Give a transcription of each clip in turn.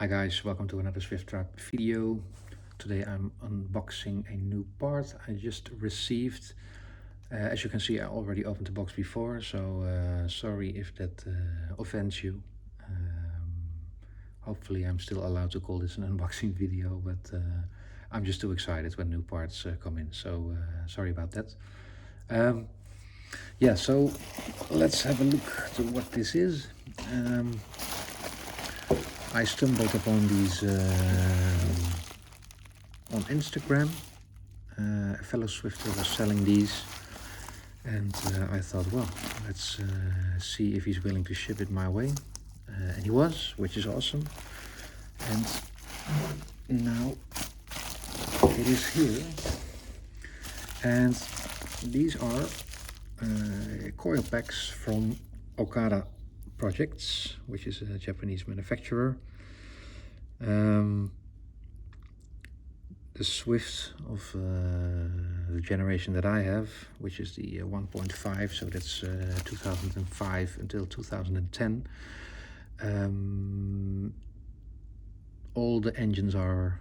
Hi guys, welcome to another Swift Trap video. Today I'm unboxing a new part I just received. As you can see, I already opened the box before, so sorry if that offends you. Hopefully I'm still allowed to call this an unboxing video, but I'm just too excited when new parts come in, so sorry about that. Yeah, so let's have a look to what this is. I stumbled upon these on Instagram. A fellow Swifter was selling these, and I thought, well, let's see if he's willing to ship it my way. And he was, which is awesome. And now it is here. And these are coil packs from Okada Projects, which is a Japanese manufacturer. The Swift of the generation that I have, which is the 1.5, so that's 2005 until 2010. All the engines are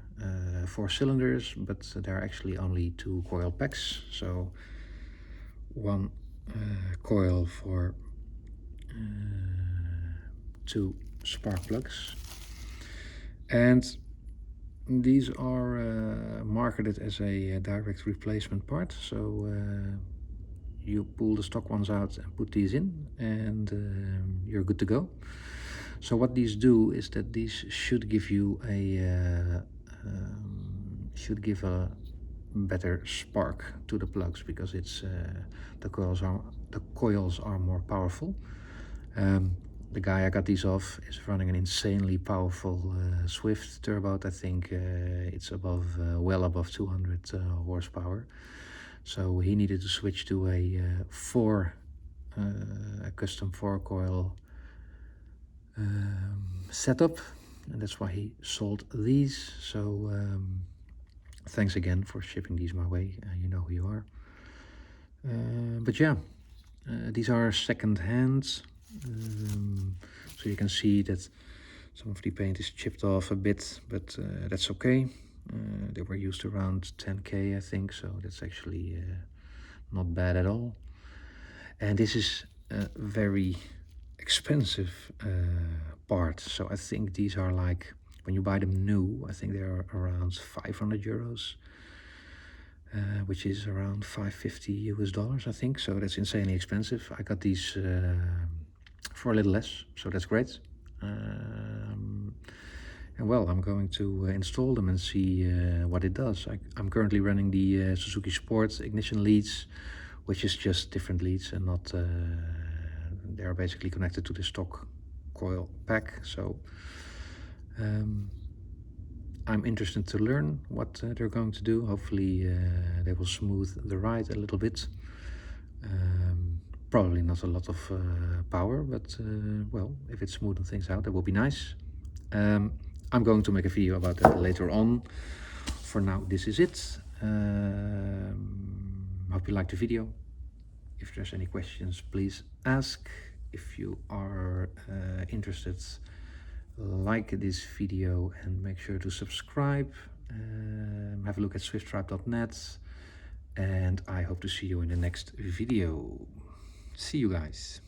4 cylinders, but there are actually only 2 coil packs, so one coil for 2 spark plugs. And these are marketed as a direct replacement part, so you pull the stock ones out and put these in, and you're good to go. So what these do is that these should give you a better spark to the plugs, because it's the coils are more powerful. The guy I got these off is running an insanely powerful Swift turbo. I think it's well above 200 horsepower. So he needed to switch to a custom 4-coil setup, and that's why he sold these. So thanks again for shipping these my way. You know who you are. But yeah, these are second hand. So you can see that some of the paint is chipped off a bit, but that's okay. They were used around 10k, I think, so that's actually not bad at all. And this is a very expensive part, so I think these are like, when you buy them new, I think they're around 500 euros, which is around $550 US, I think. So that's insanely expensive. I got these for a little less, so that's great. And well, I'm going to install them and see what it does. I'm currently running the Suzuki Sport ignition leads, which is just different leads and not they're basically connected to the stock coil pack. So I'm interested to learn what they're going to do. Hopefully they will smooth the ride a little bit. Probably not a lot of power, but well, if it's smoothing things out, that will be nice. I'm going to make a video about that later on. For now, this is it. Hope you liked the video. If there's any questions, please ask. If you are interested, like this video and make sure to subscribe. Have a look at swifttribe.net, and I hope to see you in the next video. See you guys.